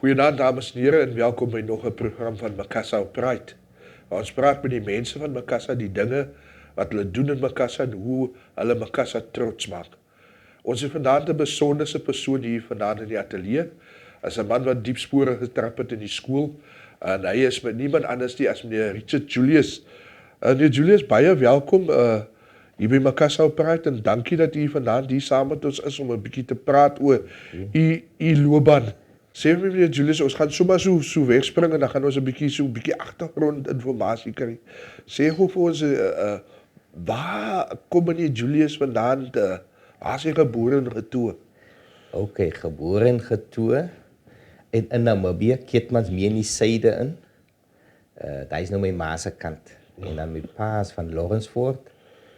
Goeienaand dames en here en welkom by nog 'n program van Makassa op Pride. Waar ons praat met die mense van Makassa, die dinge wat hulle doen in Makassa en hoe hulle Makassa trots maak. Ons het vandag 'n besonderse persoon hier vandag in die ateljee. As 'n man wat diep spore getrap het in die skool en hy is met niemand anders nie as meneer Richard Julius. Meneer Julius, baie welkom hier by Makassa op Pride en dankie dat u vandag hier saam met ons is om 'n bietjie te praat oor u loopbaan. Sê vir meneer Julius, ons gaan sommer so wegspring en dan gaan ons 'n bietjie agtergrondinformasie kry. Sê gou vir ons waar kom meneer Julius vandaan? Waar is hy gebore en getoe? Okay, gebore en getoe in Namibië, Keetmans meer in die suide in. Daar is nou my ma se kant. En dan my pa is van Lawrenceford,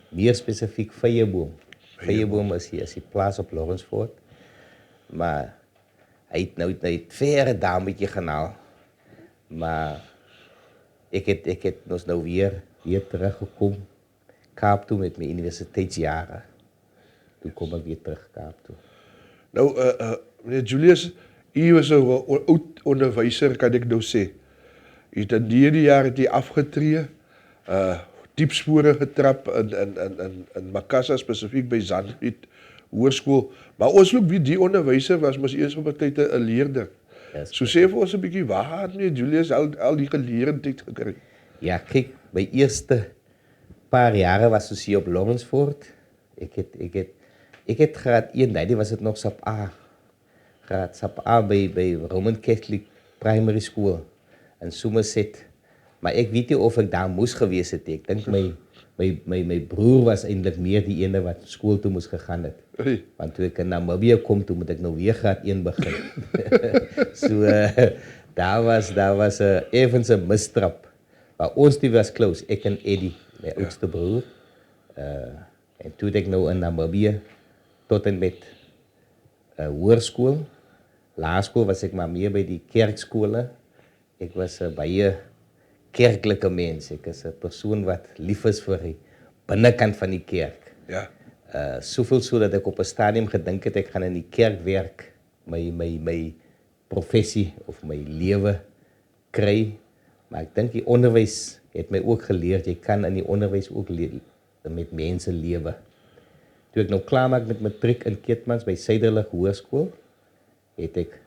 meer spesifiek Vyeboom. Vyeboom is die plaas op Lawrenceford. Maar hy het nou verre dametjie genaal. Maar ek het ons nou weer teruggekom Kaap toe met my universiteitsjare. Toe kom ek weer terug Kaap toe. Nou, meneer Julius, u was 'n oud onderwyser, kan ek nou sê. U het in die jaar het u afgetree, diep spore getrap in Makassa, spesifiek by Zandvliet Hoërskool. Maar ons loop wie die onderwyser was, mos eers op 'n tyd 'n leerder. Yes. So sê vir ons 'n bietjie, waar het meneer Julius al die geleerdheid gekry? Ja, kyk, my eerste paar jare was ons hier op Lawrenceford. Ik heb graad 1, nee, die was het nog SAP A. Graad SAP A bij Roman Catholic Primary School in Somerset. Maar ik weet niet of ik daar moest geweest het. Ik denk mijn broer was eindelijk meer die ene wat school toe moest gegaan het. Hey. Want toen ik in Namibië kom, toen moet ik nou weer graad 1 beginnen. Daar was even een mistrap. Maar ons die was close, ik en Eddie, mijn oudste broer. En toen ik nou in Namibië tot en met hoërskool. Laerskool was ik maar meer bij die kerkskolen. Ik was baie kerkelijke mens. Ik is een persoon wat lief is voor die binnenkant van die kerk. Ja. Zoveel so dat ik op een stadium gedink het, ik ga in die kerk werk, my professie of my lewe kry. Maar ik denk die onderwijs het my ook geleerd, jy kan in die onderwijs ook met mense lewe. Toen ik nou klaar maak met matriek in Keetmans bij Suiderlig Hoërskool, het ik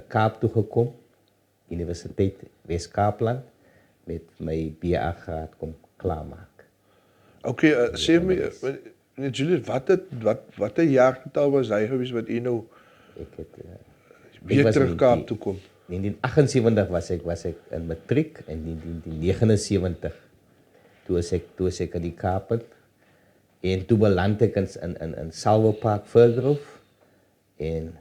Kaap toegekom, Universiteit Wes-Kaapland, met my BA graad kom klaarmaak. Okay, sê my, meneer Julius, wat 'n jaargetal was hy gewees wat u nou weer terug Kaap toe kom? 1978 was ik in matriek en in 1979 toen was ik in die Kaap en toen beland ik in Salvo Park Vergrove en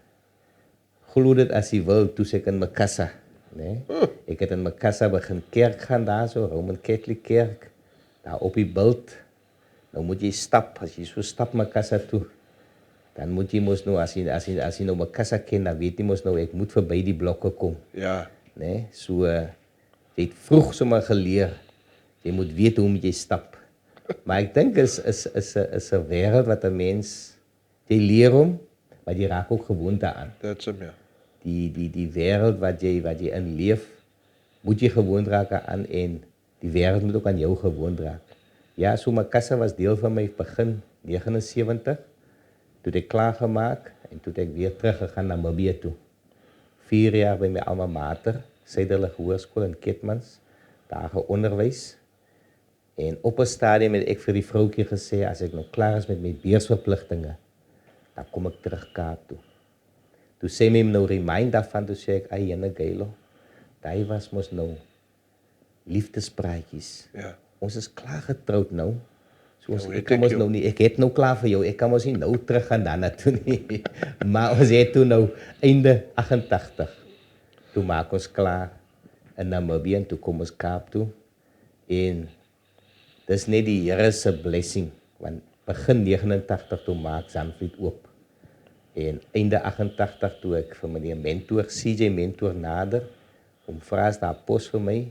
glo dit as jy wil, toe ek in Makassa, nee. Ik heb in Makassa begin kerk gaan daar so, Roman Catholic kerk, daar op die bult. Nou moet jy stap, as jy so stap Makassa toe, dan moet jy mos nou, as jy nou Makassa ken, dan weet jy mos nou, ek moet verby die blokke kom. Ja. Nee, so, jy het vroeg sommer geleer, jy moet weet hoe moet jy stap. Maar ek dink is 'n wêreld wat 'n mens, jy leer hom, maar jy raak ook gewoond daaraan. That's him, ja. Die wêreld wat jy in leef, moet jy gewoond raak aan en die wêreld moet ook aan jou gewoond raak. Ja, so Makassa was deel van my begin 79. Toen ek klaar gemaak en toen ek weer teruggegaan na Namibië toe. 4 jaar by my alma mater, Suiderlig Hoërskool in Keetmans, daar geonderwys. En op 'n stadium het ek vir die vroutjie gesê, as ek nou klaar is met my beursverpligtinge, dan kom ek terug Kaap toe. Toe sê my nou remind daarvan, toe sê ek, ay jene Geilo, daai was mos nou liefdespraatjies. Ja. Ons is klaar getroud nou. So ons, Nou, ek kan mos nou nie, ek het nou klaar vir jou, ek kan mos nie nou terug gaan daarna toe nie. Maar ons het toe nou einde 88. Toe maak ons klaar in Namibië en toe kom ons Kaap toe. En dis net die Here se blessing, want begin 89 toe maak Zandvliet oop. En einde 88 toe ek vir meneer mentor, CJ mentor nader, om vra as daar pos vir my.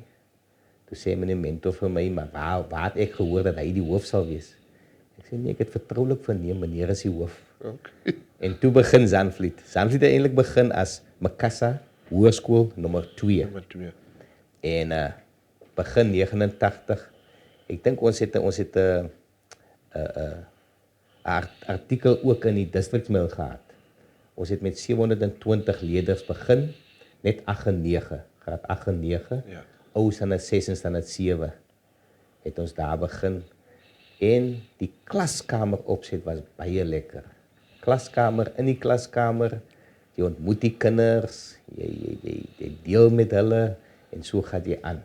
Toe sê meneer mentor vir my, maar waar het ek gehoor dat hy die hoof sal wees? Ek sê nee, ek het vertroulik verneem, meneer is die hoof. Okay. En toe begin Zandvliet. Zandvliet het eintlik begin as Makassa hoërskool nommer 2. Nommer 2. En begin 89. Ek dink ons het 'n artikel ook in die distriksmail gehad. Ons het met 720 leerders begin, net 8 en 9, graad 8 en 9. Ja. Ou standaard 6 en standaard 7 het ons daar begin. En die klaskamer opset was baie lekker. Klaskamer, in die klaskamer, jy ontmoet die kinders, jy deel met hulle en so gaan jy aan.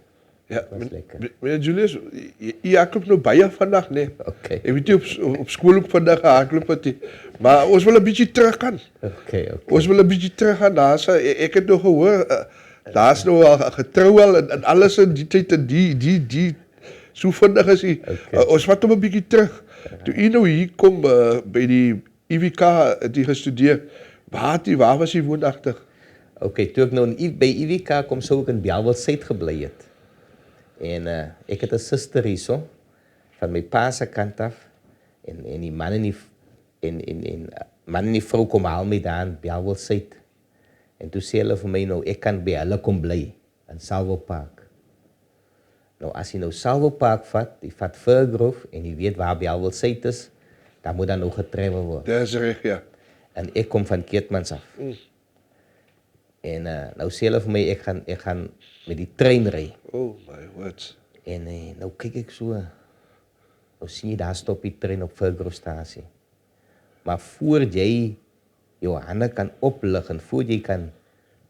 Ja, was lekker. meneer Julius, jy hardloop nou baie vandag, nee. Okay. Ek weet nie op skool ook vandag gehardloop het nie, maar ons wil 'n bietjie terug gaan. Okay. Ons wil 'n bietjie terug gaan. Ek het nog gehoor, daar's nou al getrou al en alles in die tyd en die so vinnig is hy. Okay. Ons vat hom 'n bietjie terug. Toe u nou hier kom by die IWK het jy gestudeer. Waar was jy woonagtig? Okay, toe ek nou by IWK kom, sou ek in Bellville Suid gebly het. En ek het 'n suster hierso van my pa se kant af en die man en die vrou kom haal my daar in Bellville Suid. En toe sê hulle vir my nou ek kan by hulle kom bly in Salvo Park. Nou as jy nou Salvo Park vat, jy vat Furgrove en jy weet waar Bellville Suid is, dan moet dan nog getravel word. Dis reg, ja. En ek kom van Keetmans af. En nou sê hulle vir my ek gaan met die trein ry. Oh my words. En nou kyk ek so. Nou sien jy daar stop die trein op Furgrostasie. Maar voor jy jou hande kan oplig en voor jy kan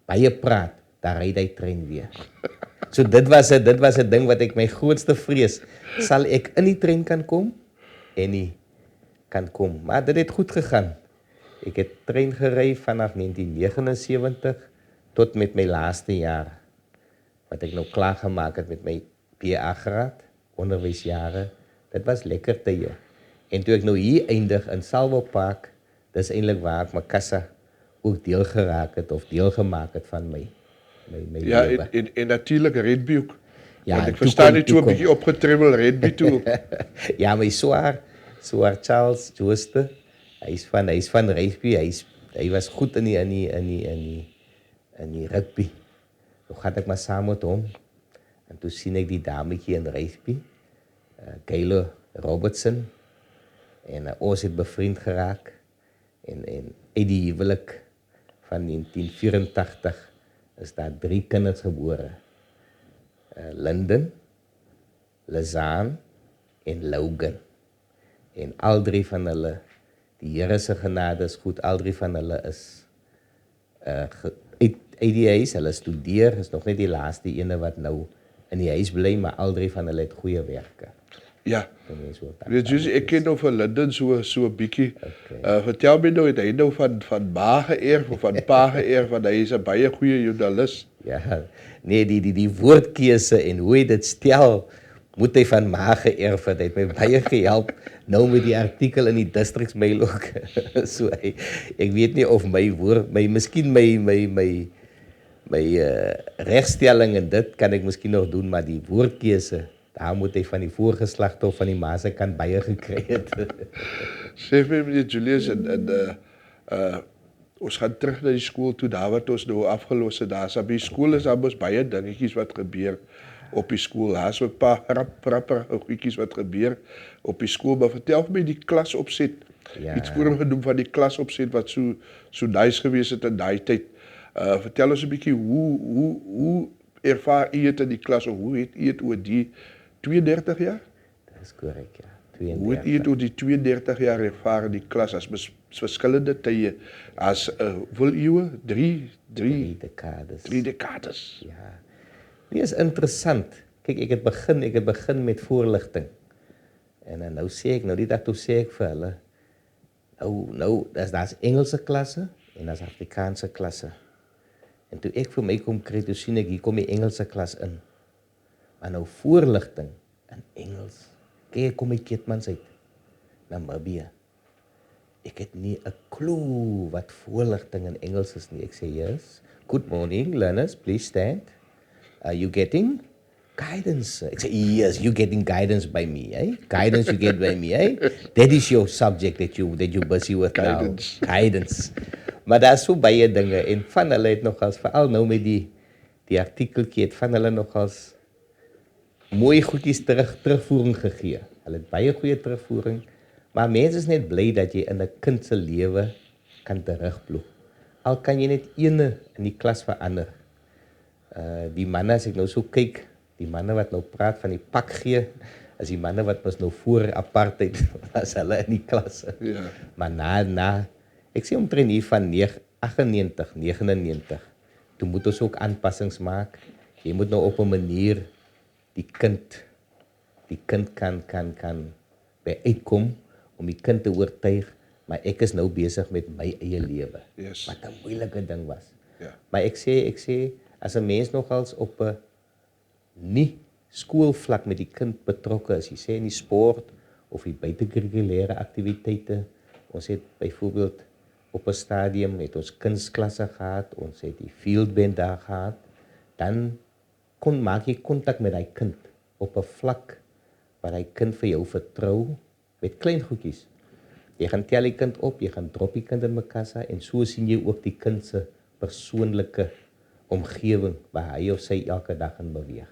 baie praat, dan ry die trein weer. So dit was 'n ding wat ek my grootste vrees. Sal ek in die trein kan kom en nie kan kom. Maar dit het goed gegaan. Ek het trein gery vanaf 1979 tot met my laaste jaar. Wat ek nou klaar gemaak het met my PA graad, onderwysjare. Dit was lekker tye. En toe ek nou hier eindig in Salvo Park, dis eintlik waar ek Makassa ook deel geraak het of deel gemaak het van my Ja, lewe. en natuurlik rugby ook. Ja, Want ek en verstaan nie toe toe 'n kom- bietjie opgetribbel rugby toe. Ja, my swaar Charles Jooste. Hy is van rugby. Hy was goed in die rugby. Nou gaan ek maar saam met hom. En toe sien ek die dametjie in rugby, Kayla Robertson. En ons het bevriend geraak. En uit die huwelik van 1984 is daar 3 kinders gebore. Linden, Lizaan en Logan. En al 3 van hulle, die Here se genade is goed, al 3 van hulle is uit die huis, hulle studeer, is nog net die laaste ene wat nou in die huis bly, maar al 3 van hulle het goeie werke. Ja. En mens wil Weet jy, ek ken nou van Linden so 'n bietjie. Okay. Vertel my nou, het hy nou van ma geërf of van pa geërf, want hy is 'n baie goeie joernalis. Ja, nee, die woordkeuse en hoe hy dit stel, moet hy van ma geërf het. Hy het my baie gehelp nou met die artikel in die distriksmail ook. So ek weet nie of miskien my regstelling en dit kan ek miskien nog doen, maar die woordkeuse, daar moet hy van die voorgeslagte of van die ma se kant baie gekry het. Sê vir meneer Julius ons gaan terug na die skool toe, daar wat ons nou afgelos het. Daar by die skool is daar mos baie dingetjies wat gebeur op die skool. Daar's so 'n paar rapper goedjies wat gebeur op die skool. Maar vertel vir my die klasopset. Ja. Iets voor hom genoem van die klasopset wat so nice gewees het in daai tyd. Vertel ons 'n bietjie hoe ervaar u dit in die klas of hoe het u dit oor die 32 jaar? Dat is korrek, ja. Hoe het u dit oor die 32 jaar ervaar in die klas as verskillende tye as hoeveel eeue? 3 dekades. 3 dekades. Ja. Nee, is interessant. Kyk, ek het begin met voorligting. En nou sê ek, nou die dag toe sê ek vir hulle, nou daar's Engelse klasse en daar's Afrikaanse klasse. En toe ek vir my kom kry, toe sien ek, hier kom die Engelse klas in. Maar nou voorligting in Engels. Kyk, ek kom my Keetmans uit, Namibië. Ek het nie 'n klou wat voorligting in Engels is nie. Ek sê, yes, good morning, learners, please stand. Are you getting guidance? Ek sê, yes, you getting guidance by me, eh? Guidance you get by me, eh? That is your subject that you busy with Guidance. now. Guidance. Maar daar is so baie dinge en van hulle het nogals veral nou met die artikeltjie het van hulle nogals mooi goedjies terugvoering gegee. Hulle het baie goeie terugvoering, maar mense is net bly dat jy in 'n kind se lewe kan terugploeg. Al kan jy net ene in die klas verander. Die manne as ek nou so kyk, die manne wat nou praat van die pak gee, as die manne wat mos nou voor apartheid was hulle in die klasse. Ja. Maar ek sê omtrent hier van 98, 99, toe moet ons ook aanpassings maak. Jy moet nou op 'n manier die kind kan by uitkom om die kind te oortuig, maar ek is nou besig met my eie lewe. Yes. Wat 'n moeilike ding was. Ja. Maar ek sê as 'n mens nogals op 'n nie skoolvlak met die kind betrokke is, jy sê in die sport of die buitekurrikulêre aktiwiteite. Ons het byvoorbeeld op 'n stadium het ons kunsklasse gehad, ons het die field band daar gehad, dan maak jy kontak met daai kind op 'n vlak waar hy kind vir jou vertrou met klein goedjies. Jy gaan tel die kind op, jy gaan drop die kind in Makassa en so sien jy ook die kind se persoonlike omgewing waar hy of sy elke dag in beweeg.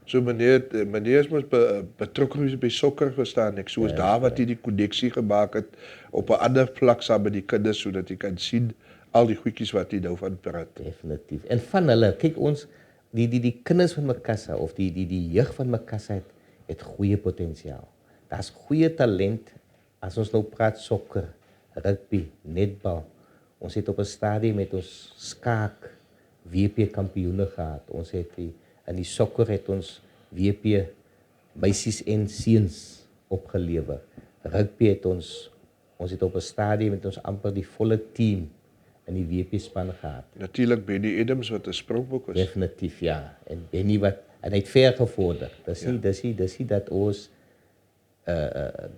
So meneer is mos betrokke gewees by sokker verstaan ek. So is daar wat hy die koneksie gemaak het op 'n ander vlak saam met die kinders sodat jy kan sien al die goedjies wat hy nou van praat. Definitief. En van hulle, kyk ons die kinders van Makassa of die jeug van Makassa het goeie potensiaal. Daar's goeie talent as ons nou praat sokker, rugby, netbal. Ons het op 'n stadium met ons skaak WP kampioene gehad. Ons het in die sokker het ons WP meisies en seuns opgelewer. Rugby het ons het op 'n stadium met ons amper die volle team in die WP span gehad. Natuurlik Benny Adams wat 'n springbok is. Definitief ja. En Benny en hy het ver gevorder. Dis nie dat ons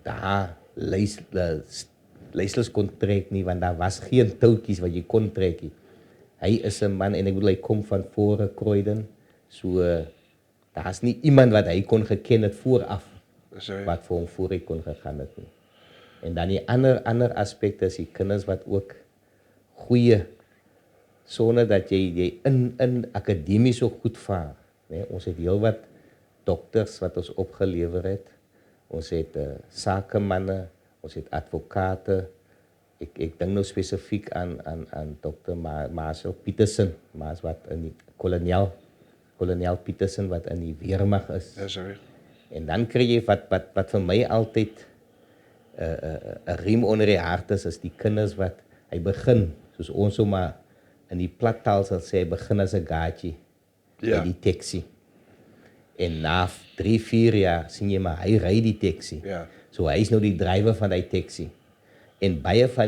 daar leesles kon trek nie, want daar was geen touwtjies wat jy kon trek nie. Hy is 'n man en ek bedoel hy kom van voor Croydon. So daar's nie iemand wat hy kon geken het vooraf wat vir hom voor hy kon gegaan het nie. En dan die ander aspekte is die kinders wat ook goeie sonder dat jy in akademies so goed vaar. Nee, ons het heelwat dokters wat ons opgelewer het. Ons het sakemanne, ons het advokate. Ek dink nou spesifiek aan Dr. Marcel Petersen, wat in die kolonel Petersen wat in die weermag is. Ja, sorry. En dan kry jy wat vir my altyd 'n riem onder die hart is die kinders wat hy begin, soos ons so maar in die plattaal sal sê, begin as 'n gaatjie by die taxi. En na 3-4 jaar sien jy maar hy ry die taxi. Ja. So hy is nou die drywer van die taxi. En baie van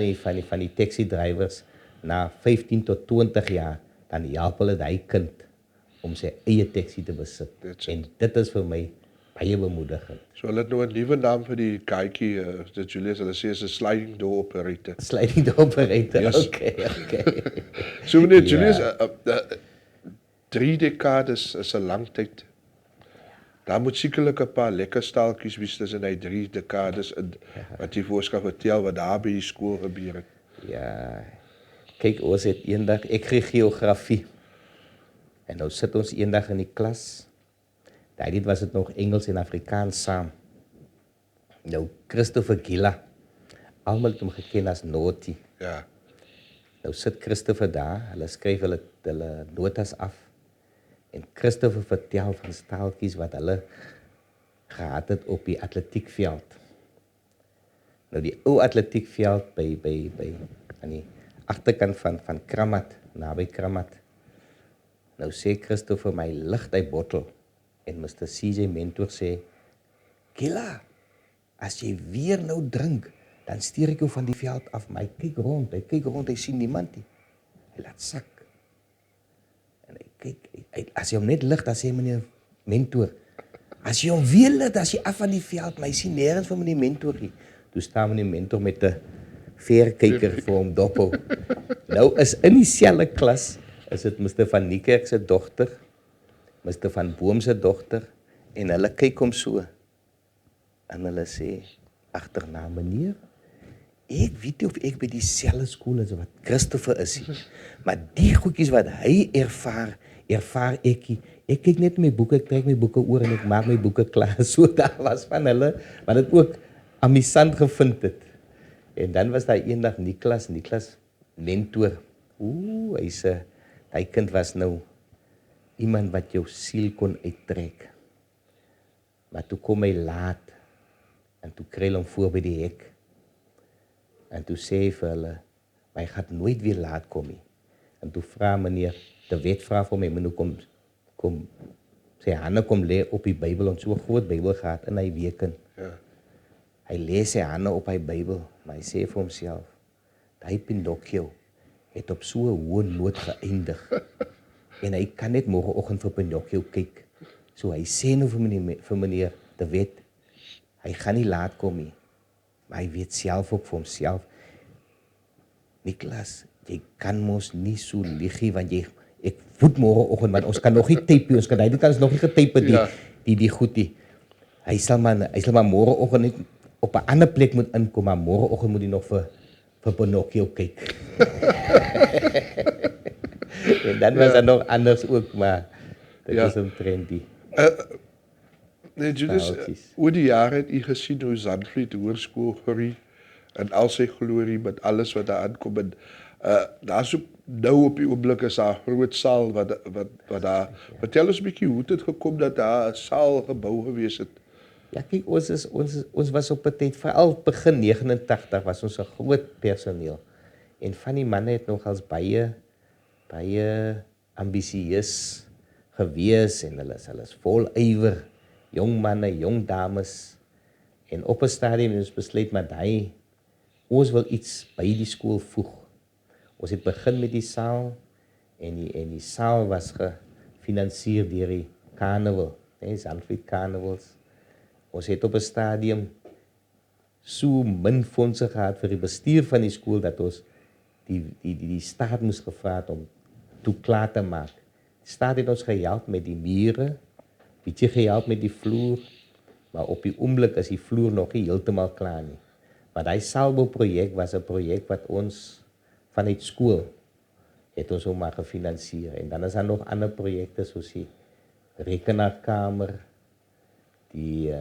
die taxi drywers na 15 tot 20 jaar dan help hulle daai kind om sy eie taxi te besit. En dit is vir my baie bemoedigend. So hulle het nou 'n nuwe naam vir die kaartjie, dit Julius, hulle sê is 'n sliding door operator. Sliding door operator. Yes. Okay. So meneer Julius, 3 dekades is 'n lang tyd. Daar moet sekerlik 'n paar lekker staaltjies wees tussen hy 3 dekades in wat jy voorskaf vertel wat daar by die skool gebeur het. Ja. Kyk, ons het eendag ek kry geografie. En nou sit ons eendag in die klas. Daai was dit nog Engels en Afrikaans saam. Nou Christopher Gilla. Almal het hom geken as Naughty. Ja. Nou sit Christopher daar, hulle skryf hulle notas af. En Christopher vertel van staaltjies wat hulle gehad het op die atletiekveld. Nou die ou atletiekveld by aan die agterkant van Kramat, naby Kramat. Nou sê Christopher my lig hy bottel en Mr. CJ mentor sê, "Gilla, as jy weer nou drink, dan stuur ek jou van die veld af." Maar hy kyk rond, hy sien niemand nie. Hy laat sak. En hy kyk, as jy hom net lig, dan sê meneer mentor, "As jy hom weer lig, as jy af van die veld, maar hy sien nêrens van meneer mentor nie." Toe staan meneer mentor met 'n verkyker vir hom dophou. Nou is in dieselfde klas is dit Mr. van Niekerk se dogter, Mr. van Boom se dogter, en hulle kyk hom so, en hulle sê, agterna, "Meneer, ek weet nie of ek by dieselfde skool is wat Christopher is nie. Maar die goedjies wat hy ervaar ek nie. Ek kyk net my boeke, ek trek my boeke oor en ek maak my boeke klaar. So daar was van hulle wat dit ook amusant gevind het. En dan was daar eendag Niklas mentor. Hy kind was nou iemand wat jou siel kon uittrek. Maar toe kom hy laat en toe kry hy hom voor by die hek. En toe sê hy vir hulle, maar hy gaat nooit weer laat kom nie. En toe vra meneer, de wet vra vir my, meneer kom, sy hande kom lê op die Bybel, en so groot Bybel gehad in hy weken. Ja. Hy lê sy hande op hy Bybel, maar hy sê vir homself, die Pinocchio het op so 'n hoë noot geëindig. En hy kan net môreoggend vir Pinocchio kyk. So hy sê nou vir meneer de wet, hy gaan nie laat kom nie. Maar hy weet self ook vir homself, Niklas, jy kan mos nie so liggie, want ek voet môreoggend, want ons kan nog nie type, ons kan nog nie getype die goed nie. Hy sal maar môreoggend net op 'n ander plek moet inkom, maar môreoggend moet hy nog vir Pinocchio kyk. En dan was er nog anders ook, maar dit is omtrent die. Nee, Julius, oor die jare het u gesien hoe Zandvliet Hoërskool groei en al sy glorie met alles wat daar aankom. En daar's ook nou op die oomblik is daar 'n groot saal wat daar. Vertel ons 'n bietjie hoe het gekom dat daar 'n saal gebou gewees het. Ja, kyk, ons was op 'n tyd, veral begin 89 was ons 'n groot personeel. En van die manne het nogals baie ambisieus gewees en hulle is vol ywer. Jong manne, jong dames. En op 'n stadium het ons besluit maar ons wil iets by die skool voeg. Ons het begin met die saal en die saal was gefinansier deur die carnaval, Zandvliet Carnavals. Ons het op 'n stadium so min fondse gehad vir die bestuur van die skool dat ons die staat moes gevra het om toe klaar te maak. Die staat het ons gehelp met die mure, bietjie gehelp met die vloer, maar op die oomblik is die vloer nog nie heeltemal klaar nie. Maar daai Salbo-projek was 'n projek wat ons vanuit skool het ons ook maar gefinansier. En dan is daar nog ander projekte soos die rekenaarkamer, die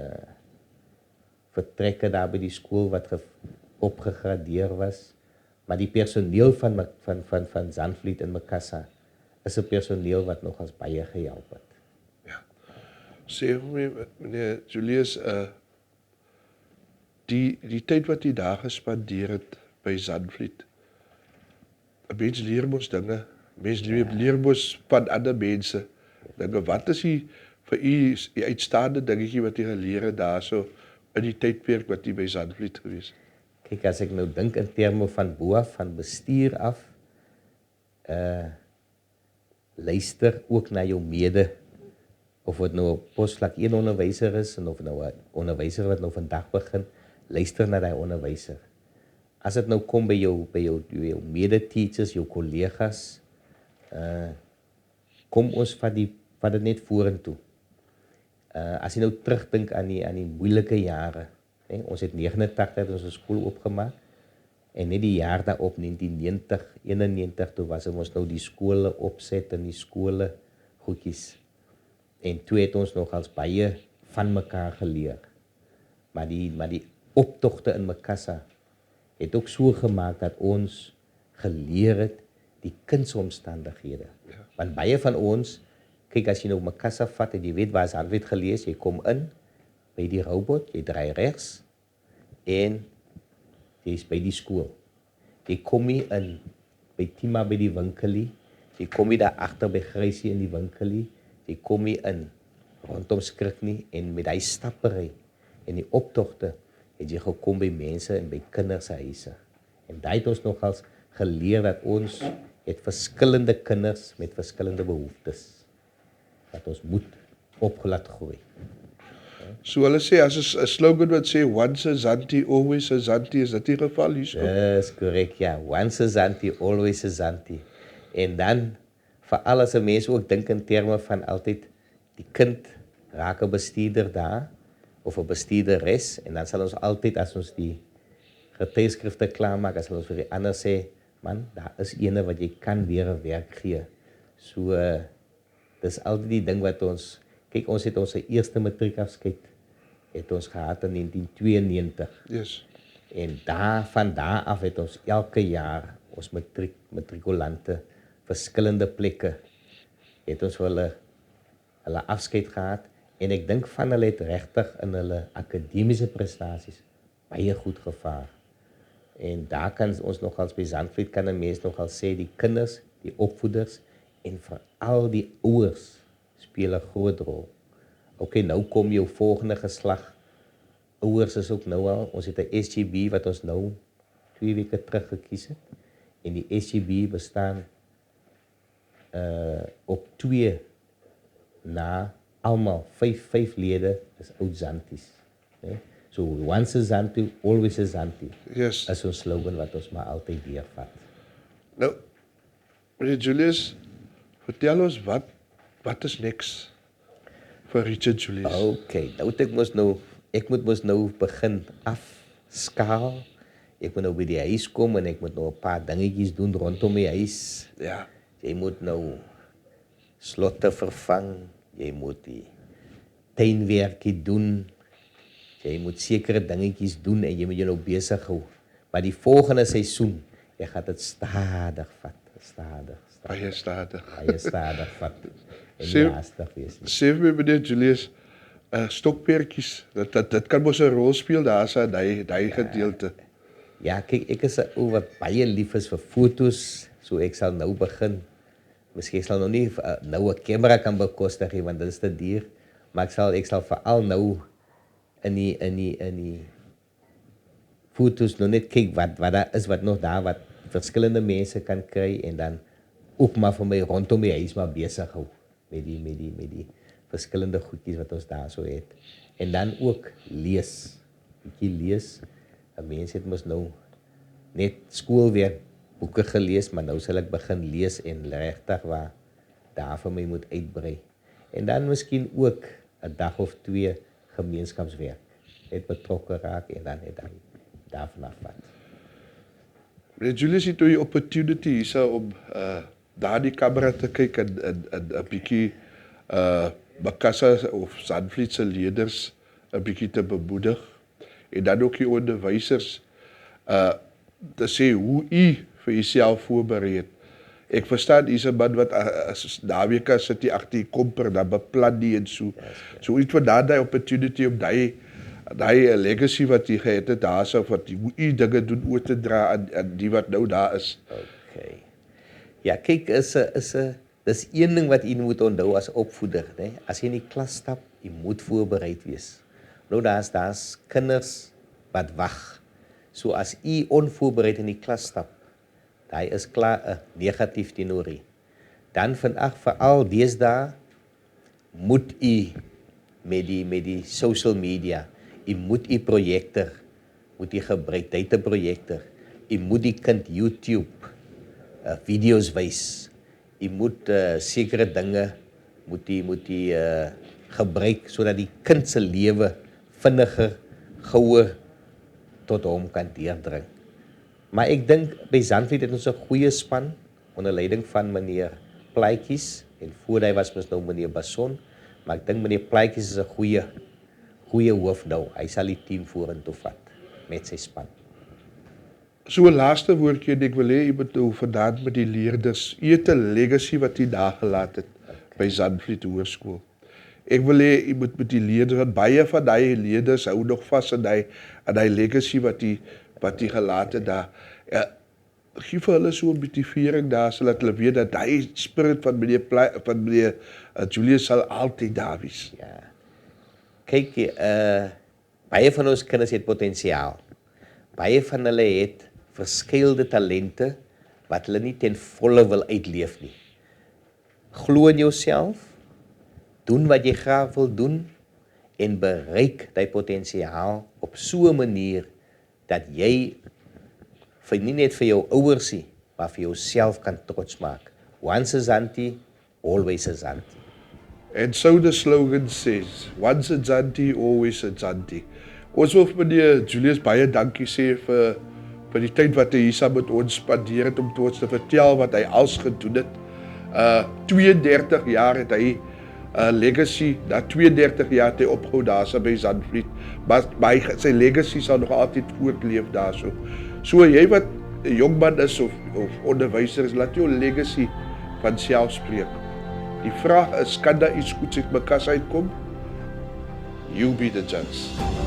vertrekke daar by die skool wat opgegradeer was. Maar die personeel van Zandvliet en Makassa is 'n personeel wat nogals baie gehelp het. Sê my, meneer Julius, die tyd wat jy daar gespandeer het by Zandvliet, 'n mens leer mos dinge, leer mos van ander mense dinge. Wat is vir u die uitstaande dingetjie wat jy geleer het daarso in die tydperk wat jy by Zandvliet gewees het? Kijk, as ek nou dink in terme van boaf, van bestuur af, luister ook na jou mede, of het nou op posvlak 1 onderwyser is, en of nou 'n onderwyser wat nou vandag begin, luister na die onderwyser. As dit nou kom by jou mede-teachers, jou kollegas, kom ons vat dit net vorentoe. As jy nou terugdink aan die moeilike jare, ons het 89 ons skool opgemaak, en net die jaar daarop, 1990, 91, toe was ons nou die skole opset en die skole goedjies. En toe het ons nogals baie van mekaar geleer. Maar die optogte in Makassa het ook so gemaak dat ons geleer het die kindsomstandighede. Ja. Want baie van ons, kyk, as jy nou Makassa vat en jy weet waar Zandvliet gelees, jy kom in by die robot, jy draai regs en jy is by die skool. Jy kom nie in by Tima by die winkelie, jy kom nie daar agter by Grysie in die winkelie, jy kom nie in rondom skrik nie, en met die stappery en die optogte het jy gekom by mense en by kinders se huise. En daai het ons nogals geleer dat ons het verskillende kinders met verskillende behoeftes wat ons moet opgelaat groei. So hulle sê, as 'n slogan wat sê, once a Zanti, always a Zanti, is dit die geval hier? Dis korrek, ja. Once a Zanti, always a Zanti. En dan, veral as 'n mens ook dink in terme van altyd, die kind raak 'n bestuurder daar, of 'n bestuurderes, en dan sal ons altyd, as ons die getuieskrifte klaarmaak, as hulle ons vir die ander sê, man, daar is ene wat jy kan weer 'n werk gee. So, dis altyd die ding wat ons, kyk, ons het ons eerste matriekafskeid, het ons gehad in 1992. Yes. En van daar af het ons elke jaar ons matrikulante verskillende plekke het ons vir hulle afskeid gehad. En ek dink van hulle het regtig in hulle akademiese prestasies baie goed gevaar. En daar kan ons nogals by Zandvliet kan 'n mens nogal sê die kinders, die opvoeders en veral die ouers speel 'n groot rol. Okay, nou kom jou volgende geslag. Ouers is ook nou al, ons het 'n SGB wat ons nou 2 weke terug gekies het. En die SGB bestaan op 2 na almal 5 lede is oud Zanties. Nee? So once a Zantie, always a Zantie. Yes. Is ons slogan wat ons maar altyd weervat. Nou, meneer Julius, vertel ons wat is niks vir Richard Julius? Okay, nou ek moet mos nou begin afskaal. Ek moet nou by die huis kom en ek moet nou 'n paar dingetjies doen rondom die huis. Ja. Jy moet nou slotte vervang, jy moet die tuinwerkie doen, jy moet sekere dingetjies doen en jy moet jou nou besig hou. Maar die volgende seisoen, jy gaan dit stadig vat, stadig. Baie stadig. Baie stadig vat. En Sê- nie haastig wees nie. Sê vir my, meneer Julius, stokperdjies, dit kan mos 'n rol speel daar so daai gedeelte. Ja, kyk, ek is 'n ou wat baie lief is vir fotos, so ek sal nou begin. Miskien sal nog nie nou 'n kamera kan bekostig nie, want dit is te duur, maar ek sal veral nou in die fotos nog net kyk wat daar is, wat nog daar, wat verskillende mense kan kry en dan ook maar vir my rondom die huis maar besig hou met die verskillende goedjies wat ons daar so het. En dan ook lees. Bietjie lees. 'n Mens het mos nou net skoolwerk boeke gelees, maar nou sal ek begin lees en regtig waar daar vir my moet uitbrei. En dan miskien ook 'n dag of 2 gemeenskapswerk. Net betrokke raak en dan net daarvan af vat. Meneer Julius, het jy opportunity hierso om daardie kamera te kyk en 'n bietjie Makassa of Zandvliet se leerders 'n bietjie te bemoedig en dan ook die onderwysers te sê hoe u vir jouself voorberei het. Ek verstaan u is 'n man wat as naweke sit die agter die komper dan beplan die en so. So iets van daai opportunity om daai legacy wat jy gehad het daarso wat hoe u dinge doen oor te dra aan die wat nou daar is. Okay. Ja, kyk, dis een ding wat jy moet onthou as opvoeder, né? As jy in die klas stap, jy moet voorbereid wees. Nou daar's kinders wat wag. So as u onvoorbereid in die klas stap, daai is klaar 'n negatief teenorie. Dan vandag veral deesdae moet u met die social media, u moet u projekte moet u gebruik, dataprojekte. U moet die kind YouTube video's wys. U moet sekere dinge moet u gebruik sodat die kind se lewe vinniger, gouer tot hom kan deurdring. Maar ek dink by Zandvliet het ons 'n goeie span onder leiding van meneer Plaatjies en voor hy was mos nou meneer Bason, maar ek dink meneer Plaatjies is 'n goeie hoof nou. Hy sal die team vorentoe vat met sy span. So 'n laaste woordjie en ek wil hê u moet nou vandaan met die leerders. U het 'n legacy wat u nagelaat het by Zandvliet Hoërskool. Ek wil hê u moet met die leerders, want baie van daai leerders hou nog vas aan daai legacy wat u gelaat het daar. Gee vir hulle so 'n motivering daar sodat hulle weet dat daai spirit van meneer Julius sal altyd daar wees. Ja. Kyk, baie van ons kinders het potensiaal. Baie van hulle het verskillende talente wat hulle nie ten volle wil uitleef nie. Glo in jouself, doen wat jy graag wil doen en bereik daai potensiaal op so 'n manier dat jy nie net vir jou ouers nie, maar vir jouself kan trots maak. Once a Zantie, always a Zantie. And so the slogan says, once a Zantie, always a Zantie. Ons wil vir meneer Julius baie dankie sê vir die tyd wat hy hier saam met ons spandeer het om tot ons te vertel wat hy als gedoen het. 32 jaar het hy legacy, na 32 jaar het hy opgehou daar by Zandvliet, maar sy legacy sal nog altyd voortleef daar so. So jy wat 'n jong man is of onderwyser is, laat jou legacy van self spreek. Die vraag is, kan daar iets goeds uit Makassa uitkom? You be the judge.